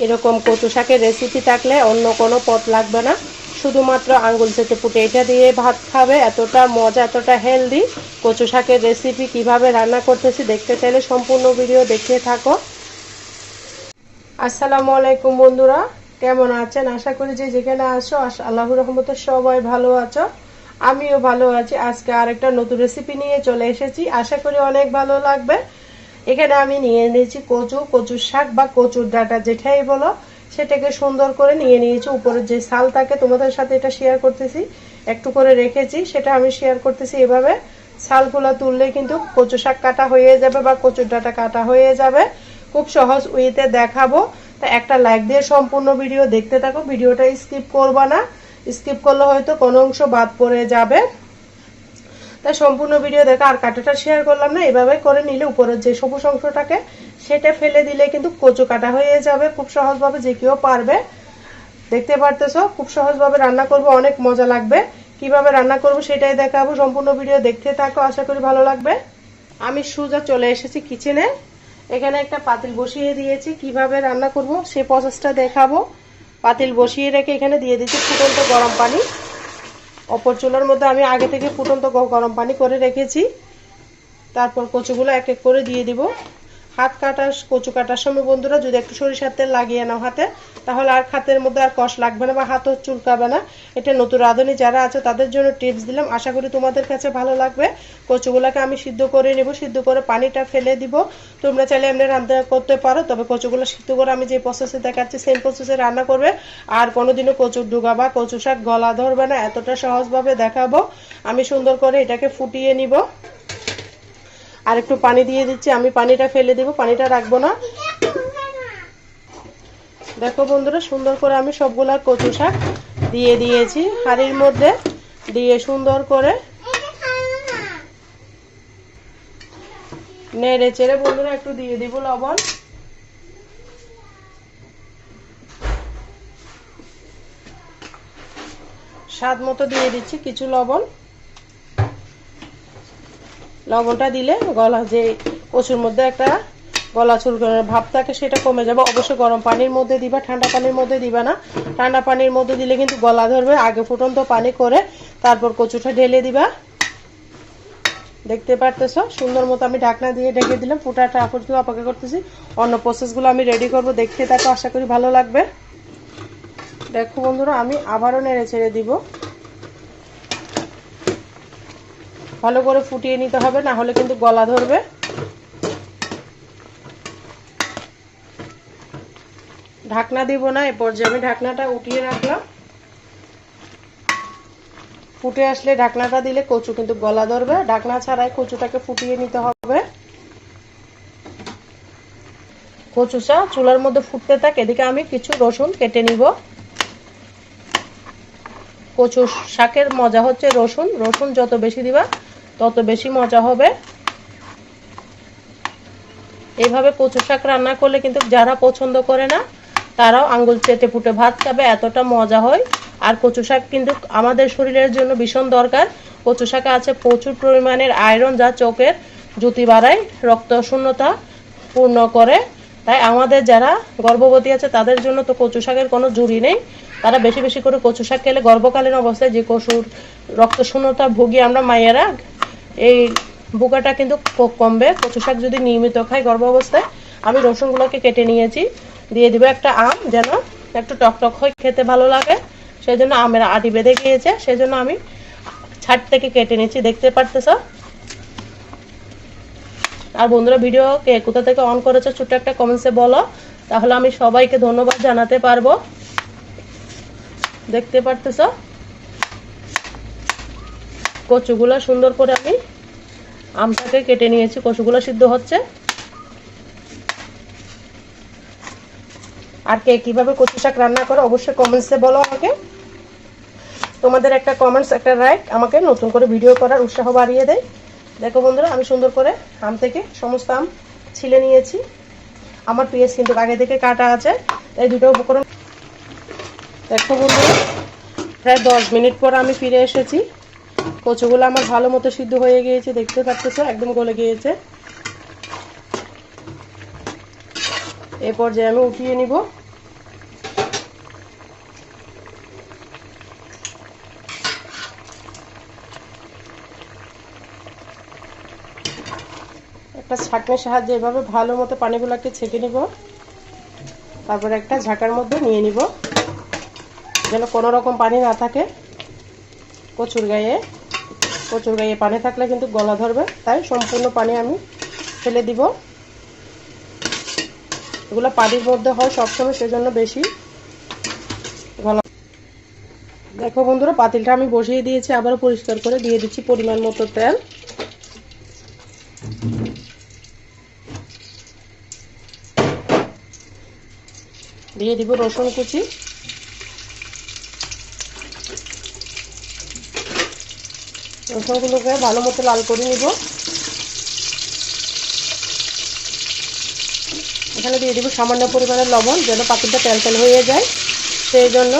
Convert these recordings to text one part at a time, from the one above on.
এরকম কচু শাকের রেসিপি থাকলে অন্য কোনো পদ লাগবে না, শুধুমাত্র আঙ্গুল চেটে পুটে এটা দিয়ে ভাত খাবে। এতটা মজা, এতটা হেলদি কচু শাকের রেসিপি কিভাবে রান্না করতেছি দেখতে চাইলে সম্পূর্ণ ভিডিও দেখতে থাকো। আসসালামু আলাইকুম বন্ধুরা, কেমন আছেন? আশা করি যে যেখানে আছো আল্লাহর রহমতে সবাই ভালো আছো, আমিও ভালো আছি। আজকে আরেকটা নতুন রেসিপি নিয়ে চলে এসেছি, আশা করি অনেক ভালো লাগবে। এখানে আমি নিয়ে নিয়েছি কচুর শাক বা কচুর ডাঁটা যেটাই বলো, সেটাকে সুন্দর করে নিয়ে নিয়েছি। উপরে যে ছাল থাকে, তোমাদের সাথে এটা শেয়ার করতেছি, একটু করে রেখেছি, সেটা আমি শেয়ার করতেছি। এভাবে ছালগুলো তুললে কিন্তু কচু শাক কাটা হয়ে যাবে বা কচুর ডাঁটা কাটা হয়ে যাবে। খুব সহজ ওয়েতে দেখাবো, তা একটা লাইক দিয়ে সম্পূর্ণ ভিডিও দেখতে থাকো। ভিডিওটা স্কিপ করবা না, স্কিপ করলে হয়তো কোনো অংশ বাদ পড়ে যাবে। তাই সম্পূর্ণ ভিডিও দেখা। আর কাটাটা শেয়ার করলাম না, এভাবে করে নিলে উপরের যে সবুজ অংশটাকে সেটা ফেলে দিলে কিন্তু কচু কাটা হয়ে যাবে খুব সহজভাবে, যে কেউ পারবে। দেখতে পারতেছো খুব সহজভাবে রান্না করব, অনেক মজা লাগবে। কিভাবে রান্না করব সেটাই দেখাবো, সম্পূর্ণ ভিডিও দেখতে থাকো, আশা করি ভালো লাগবে। আমি সোজা চলে এসেছি কিচেনে, এখানে একটা পাতিল বসিয়ে দিয়েছি। কিভাবে রান্না করব সে প্রসেসটা দেখাবো। পাতিল বসিয়ে রেখে এখানে দিয়ে দিচ্ছি ফুটন্ত গরম পানি। অপর চুলার মধ্যে আমি আগে থেকে ফুটন্ত গরম পানি করে রেখেছি। তারপর কচুগুলো এক এক করে দিয়ে দিব। কচু কাটার সময় বন্ধুরা যদি একটু সরিষার তেল লাগিয়ে নাও হাতে, তাহলে আর হাতের মধ্যে আর কষ লাগবে না বা হাতও চুলকাবে না। এটা নতুন রাঁধুনি যারা আছে তাদের জন্য টিপস দিলাম, আশা করি তোমাদের কাছে ভালো লাগবে। কচুগুলোকে আমি সিদ্ধ করে নেব, সিদ্ধ করে পানিটা ফেলে দিব। তোমরা চাইলে এমনি রান্না করতে পারো, তবে কচুগুলো সিদ্ধ করে আমি যে প্রসেসে দেখাচ্ছি সেম প্রসেসে রান্না করবে। আর কোনোদিনও কচুর ডুগা বা কচু শাক গলা ধরবে না, এতটা সহজভাবে দেখাবো। আমি সুন্দর করে এটাকে ফুটিয়ে নিব। আর একটু পানি দিয়ে দিচ্ছি, আমি পানিটা ফেলে দিব, পানিটা রাখবো না। দেখো বন্ধুরা, সুন্দর করে আমি সবগুলা কচু শাক দিয়ে দিয়েছি হাঁড়ির মধ্যে, দিয়ে সুন্দর করে নেড়ে চেড়ে বন্ধুরা একটু দিয়ে দিব লবণ। স্বাদ মতো দিয়ে দিচ্ছি কিছু লবণ। লবণটা দিলে গলা যে কচুর মধ্যে একটা গলা চুলকানোর ভাব থাকে সেটা কমে যাবে। অবশ্যই গরম পানির মধ্যে দিবা, ঠান্ডা পানির মধ্যে দিবা না। ঠান্ডা পানির মধ্যে দিলে কিন্তু গলা ধরবে। আগে ফুটন্ত পানি করে তারপর কচুটা ঢেলে দিবা। দেখতে পারতেছো সুন্দর মতো আমি ঢাকনা দিয়ে ঢেকে দিলাম। ফুটাটা অপেক্ষা করতেছি, অন্য প্রসেসগুলো আমি রেডি করব, দেখতে থাকো, আশা করি ভালো লাগবে। দেখো বন্ধুরা, আমি আবারও নেড়ে ছেড়ে দিব। ভালো করে ফুটিয়ে নিতে হবে, না হলে কিন্তু গলা ধরবে। ঢাকনা দিব না, এ পর্যায়ে আমি ঢাকনাটা উঠিয়ে রাখলাম। ফুটে আসলে ঢাকনাটা দিলে কচু কিন্তু গলা ধরবে, ঢাকনা ছাড়াই কচুটাকে ফুটিয়ে নিতে হবে। কচুটা চুলার মধ্যে ফুটতে থাকে, এদিকে আমি কিছু রসুন কেটে নিব। কচু শাকের মজা হচ্ছে রসুন, রসুন যত বেশি দিবা তত বেশি মজা হবে। এইভাবে কচু শাক রান্না করলে কিন্তু যারা পছন্দ করে না তারাও আঙ্গুল চেটে পুটে ভাত খাবে, এতটা মজা হয়। আর কচু শাক কিন্তু আমাদের শরীরের জন্য ভীষণ দরকার। কচু শাকে আছে প্রচুর পরিমাণের আয়রন, যা চোখের জ্যোতি বাড়ায়, রক্ত শূন্যতা পূর্ণ করে। তাই আমাদের যারা গর্ভবতী আছে তাদের জন্য তো কচু শাকের কোনো জুড়ি নেই। তারা বেশি বেশি করে কচু শাক খেলে গর্ভকালীন অবস্থায় যে কচুর রক্ত শূন্যতা ভুগি আমরা মায়েরা, এই বুকাটা কিন্তু কমবে কচু শাক যদি নিয়মিত খাই গর্ভ অবস্থায়। আমি রসুনগুলোকে কেটে নিয়েছি, দিয়ে দিব একটা আম, যেন একটু টকটক হয়ে খেতে ভালো লাগে। সেই জন্য আমের আটি বেঁধে গিয়েছে, সেই জন্য আমি ছাট থেকে কেটে নিচ্ছি, দেখতে পারতেছ। আর বন্ধুরা, ভিডিও কে কোথা থেকে অন করেছো ছোট্ট একটা কমেন্টসে বলো, তাহলে আমি সবাইকে ধন্যবাদ জানাতে পারবো। দেখতে পারতেছ কচুগুলো সুন্দর করে আমি আমটাকে কেটে নিয়েছি, কচুগুলো সিদ্ধ হচ্ছে। আর কে কিভাবে কচু শাক রান্না করো অবশ্যই কমেন্টসে বলো আমাকে। তোমাদের একটা কমেন্টস, একটা লাইক আমাকে নতুন করে ভিডিও করার উৎসাহ বাড়িয়ে দেয়। দেখো বন্ধুরা, আমি সুন্দর করে আম থেকে সমস্ত আম ছিলে নিয়েছি। আমার পেঁয়াজ কিন্তু আগে থেকে কাটা আছে, এই দুটো উপকরণ। দেখো বন্ধুরা, প্রায় 10 মিনিট পর আমি ফিরে এসেছি। কচুগুলো আমার ভালো মতো সিদ্ধ হয়ে গিয়েছে, দেখতে পাচ্ছ একদম গলে গিয়েছে। এই পর্যায়ে আমি উঠিয়ে নিব। একটা ছাঁকনির সাহায্যে এভাবে ভালো মতো পানিগুলোকে ছেঁকে নিব। তারপর একটা ঝাঁকার মধ্যে নিয়ে নিব, যেন কোনো রকম পানি না থাকে। কচুর গায়ে পানি থাকলে কিন্তু গলা ধরবে, তাই সম্পূর্ণ পানি আমি ফেলে দিব। এগুলো পানির মধ্যে হয় সবসময়, সেজন্য বেশি গলা। দেখো বন্ধুরা, পাতিলটা আমি বসিয়ে দিয়েছি, আবারও পরিষ্কার করে দিয়ে দিচ্ছি পরিমাণ মতো তেল। দিয়ে দিব রসুন কুচি, রসুনগুলোকে ভালো মতো লাল করে নিব। এখানে দিয়ে দিব সামান্য পরিমাণের লবণ, যেন পাতিলটা তেল তেল হয়ে যায়, সেই জন্য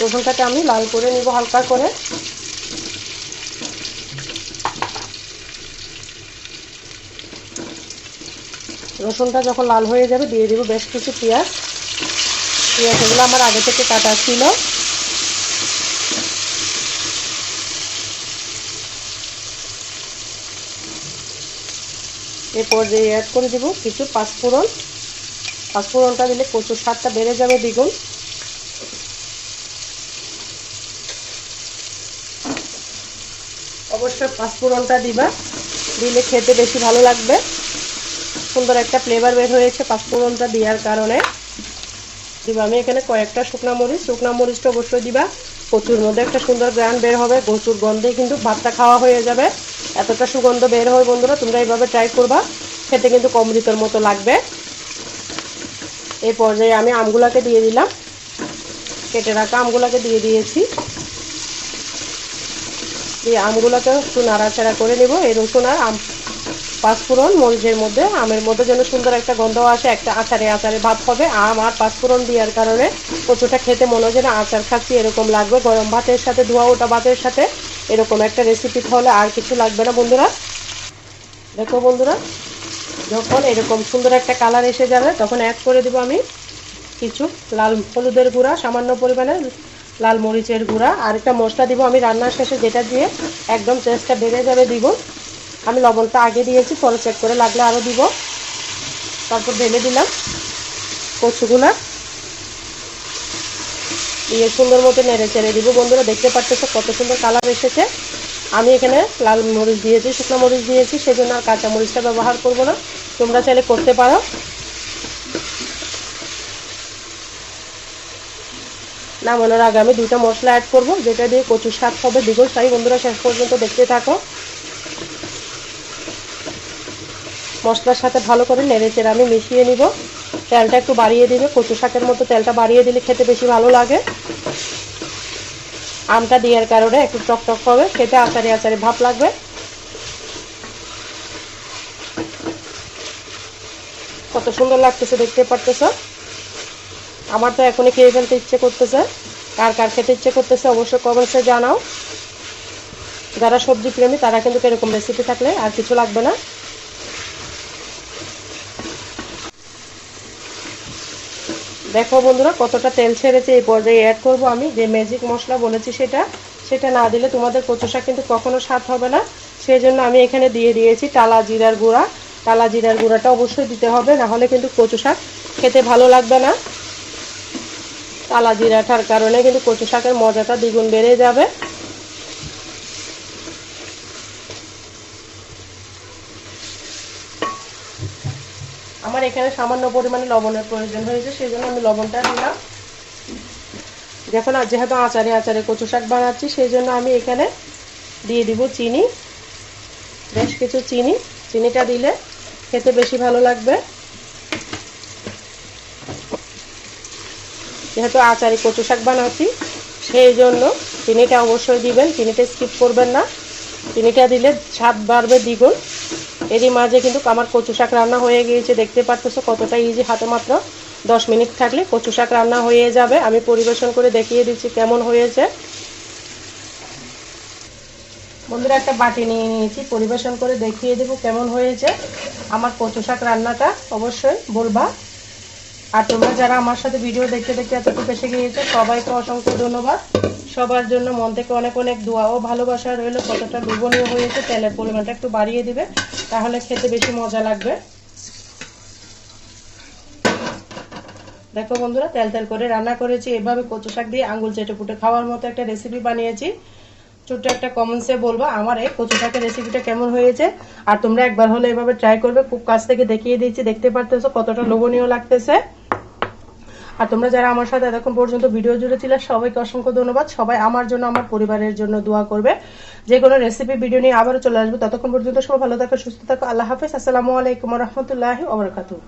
রসুনটাকে আমি লাল করে নিব হালকা করে। রসুনটা যখন লাল হয়ে যাবে দিয়ে দিব বেশ কিছু পেঁয়াজ। পেঁয়াজগুলো আমার আগে থেকে কাটা ছিল। এরপর অ্যাড করে দিব কিছু পাঁচফোড়ন। পাঁচফোড়নটা দিলে কচুর স্বাদটা বেড়ে যাবে দ্বিগুণ। অবশ্যই পাঁচফোড়নটা দিবা, দিলে খেতে বেশি ভালো লাগবে। সুন্দর একটা ফ্লেভার বের হয়েছে পাঁচফোড়নটা দেওয়ার কারণে। দিব আমি এখানে কয়েকটা শুকনা মরিচটা অবশ্যই দিবা। কচুর মধ্যে একটা সুন্দর গ্রান বের হবে, কচুর গন্ধে কিন্তু ভাতটা খাওয়া হয়ে যাবে, এতটা সুগন্ধ বের হয়। বন্ধুরা, তোমরা এইভাবে ট্রাই করবা, খেতে কিন্তু অমৃতের মতো লাগবে। এই পর্যায়ে আমি আমগুলাকে দিয়ে দিলাম, কেটে রাখা আমগুলাকে দিয়ে দিয়েছি। এই আমগুলোকে একটু নাড়াচাড়া করে নেব। এই রসুন আর পাঁচফোড়ন মরিচের মধ্যে, আমের মধ্যে যেন সুন্দর একটা গন্ধ আসে, একটা আচারে ভাব হবে। আম আর পাঁচফোড়ন দেওয়ার কারণে কচুটা খেতে মনে হয় যেন আচার খাচ্ছি এরকম লাগবে। গরম ভাতের সাথে, ধোয়া ওটা ভাতের সাথে এরকম একটা রেসিপি হলে আর কিছু লাগবে না বন্ধুরা। দেখো বন্ধুরা, যখন এরকম সুন্দর একটা কালার এসে যাবে তখন অ্যাড করে দেবো আমি কিছু লাল হলুদের গুঁড়া, সামান্য পরিমাণে লাল মরিচের গুঁড়া, আর একটা মশলা দিব আমি রান্নার শেষে, যেটা দিয়ে একদম টেস্টটা বেড়ে যাবে দ্বিগুণ। আমি লবণটা আগে দিয়েছি, পরে চেক করে লাগলে আরও দিব। তারপর ঢেলে দিলাম কচুগুলা, দিয়ে সুন্দর মতো নেড়ে চেড়ে দিব। বন্ধুরা, দেখতে পাচ্ছেন কত সুন্দর কালার এসেছে। আমি এখানে লাল মরিচ দিয়েছি, শুকনো মরিচ দিয়েছি, সেজন্য আর কাঁচা মরিচটা ব্যবহার করব না, তোমরা চাইলে করতে পারো। নামানোর আগে আমি দুইটা মশলা অ্যাড করব, যেটা দিয়ে কচুর স্বাদ হবে দ্বিগুণ। তাই বন্ধুরা, শেষ পর্যন্ত দেখতে থাকো। মশলার সাথে ভালো করে নেড়েচেড়ে আমি মিশিয়ে নিব। তেলটা একটু বাড়িয়ে দিবে, কচু শাকের মতো তেলটা বাড়িয়ে দিলে খেতে বেশি ভালো লাগে। আমটা দেওয়ার কারণে একটু টকটক হবে, খেতে আচারে ভাব লাগবে। কত সুন্দর লাগতেছে দেখতে পারতেছো। আমার তো এখনই খেয়ে ফেলতে ইচ্ছে করতেছে। কার কার খেতে ইচ্ছে করতেছে অবশ্যই কমেন্টসে জানাও। যারা সবজি প্রেমী তারা কিন্তু এরকম রেসিপি থাকলে আর কিছু লাগবে না। দেখো বন্ধুরা, কতটা তেল ছেড়েছে। এই পর্যায়ে অ্যাড করব আমি যে ম্যাজিক মশলা বলেছি, সেটা না দিলে তোমাদের কচু শাক কিন্তু কখনো স্বাদ হবে না। সেই জন্য আমি এখানে দিয়ে দিয়েছি টালা জিরার গুঁড়া। টালা জিরার গুঁড়াটা অবশ্যই দিতে হবে, না হলে কিন্তু কচু শাক খেতে ভালো লাগবে না। টালা জিরাটার কারণে কিন্তু কচু শাকের মজাটা দ্বিগুণ বেড়ে যাবে। আমার এখানে সামান্য পরিমাণে লবণের প্রয়োজন হয়েছে, সেই জন্য আমি লবণটা দিলাম। যেহেতু আচারে কচু শাক বানাচ্ছি, সেই জন্য আমি এখানে দিয়ে দিব চিনি, বেশ কিছু চিনিটা দিলে খেতে বেশি ভালো লাগবে। যেহেতু আচারে কচু শাক বানাচ্ছি, সেই জন্য চিনিটা অবশ্যই দিবেন, চিনিটা স্কিপ করবেন না। চিনিটা দিলে স্বাদ বাড়বে দ্বিগুণ। এরই মাঝে কিন্তু আমার কচু শাক রান্না হয়ে গিয়েছে, দেখতে পাচ্ছ কতটা ইজি। হাতে মাত্র 10 মিনিট থাকলে কচু শাক রান্না হয়ে যাবে। আমি পরিবেশন করে দেখিয়ে দিচ্ছি কেমন হয়েছে। বন্ধুরা, একটা বাটি নিয়ে নিয়েছি, পরিবেশন করে দেখিয়ে দেবো কেমন হয়েছে আমার কচু শাক রান্নাটা। অবশ্যই বলবা। আর তোমরা যারা আমার সাথে ভিডিও দেখতে দেখতে এতটুকু এসে গিয়েছো, সবাইকে অসংখ্য ধন্যবাদ। সবার জন্য মন থেকে অনেক অনেক দোয়া ও ভালোবাসা রইল। কতটা লোভনীয় হয়েছে, তেলের পরিমাণটা একটু বাড়িয়ে দিবে। তাহলে খেতে বেশি মজা লাগবে। দেখো বন্ধুরা, তেল তেল করে রান্না করেছি। এভাবে কচু শাক দিয়ে আঙ্গুল চেটে পুটে খাওয়ার মতো একটা রেসিপি বানিয়েছি। ছোট্ট একটা কমেন্টসে বলবা আমার এই কচু শাকের রেসিপিটা কেমন হয়েছে। আর তোমরা একবার হলে এভাবে ট্রাই করবে। খুব কাছ থেকে দেখিয়ে দিয়েছি, দেখতে পারতেছো কতটা লোভনীয় লাগতেছে। আর তোমরা যারা আমার সাথে এতক্ষণ পর্যন্ত ভিডিও জুড়ে ছিলে সবাইকে অসংখ্য ধন্যবাদ। সবাই আমার জন্য, আমার পরিবারের জন্য দোয়া করবে। যে কোনো রেসিপি ভিডিও নিয়ে আবারও চলে আসবো। ততক্ষণ পর্যন্ত সবাই ভালো থাকো, সুস্থ থাকো। আল্লাহ হাফেজ। আসসালামু আলাইকুম ওয়া রাহমাতুল্লাহি ওয়া বারাকাতুহু।